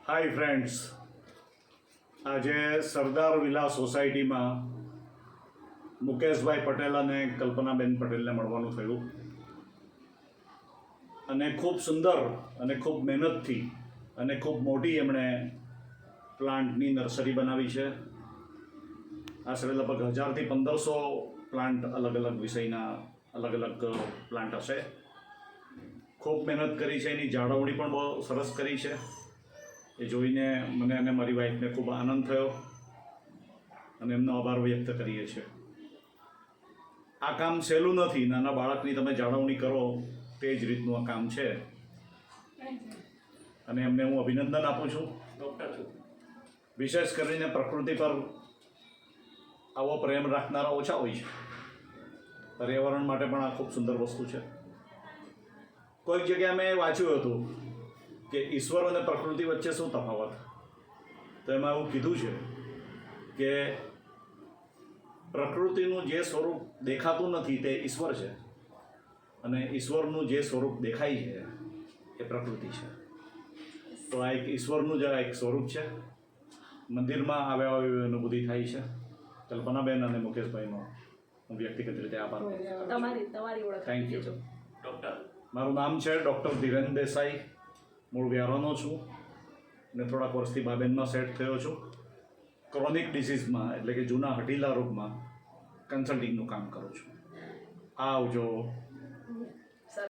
Hi friends, આજે સરદાર villa સોસાયટીમાં મુકેશભાઈ પટેલ અને કલ્પનાબેન પટેલને મળવાનું થયું અને ખૂબ સુંદર અને ખૂબ મહેનતથી અને ખૂબ મોટી એમણે પ્લાન્ટની નર્સરી બનાવી છે. આશરે લગભગ 1000થી 1500 પ્લાન્ટ અલગ અલગ વિષયના અલગ અલગ પ્લાન્ટ હશે. ખૂબ મહેનત કરી છે, એની જાળવણી પણ બહુ સરસ કરી છે. એ જોઈને મને અને મારી વાઈફને ખૂબ આનંદ થયો અને એમનો આભાર વ્યક્ત કરીએ છીએ. આ કામ સહેલું નથી. નાના બાળકની તમે જાળવણી કરો તે જ રીતનું આ કામ છે અને એમને હું અભિનંદન આપું છું. વિશેષ કરીને પ્રકૃતિ પર આવો પ્રેમ રાખનારા ઓછા હોય છે. પર્યાવરણ માટે પણ આ ખૂબ સુંદર વસ્તુ છે. કોઈક જગ્યાએ મેં વાંચ્યું હતું કે ઈશ્વર અને પ્રકૃતિ વચ્ચે શું તફાવત, તો એમાં એવું કીધું છે કે પ્રકૃતિનું જે સ્વરૂપ દેખાતું નથી તે ઈશ્વર છે અને ઈશ્વરનું જે સ્વરૂપ દેખાય છે એ પ્રકૃતિ છે. તો આ એક ઈશ્વરનું જ એક સ્વરૂપ છે. મંદિરમાં આવ્યા હોય એવી અનુભૂતિ થાય છે. કલ્પનાબેન અને મુકેશભાઈનો હું વ્યક્તિગત રીતે આભાર માનું છું. Thank you. ડૉક્ટર, મારું નામ છે ડૉક્ટર ધીરેન દેસાઈ. મૂળ વ્યારાનો છું અને થોડાક વર્ષથી બાબેનમાં સેટ થયો છું. ક્રોનિક ડિસીઝમાં એટલે કે જૂના હઠીલા રોગમાં કન્સલ્ટિંગનું કામ કરું છું. આવજો.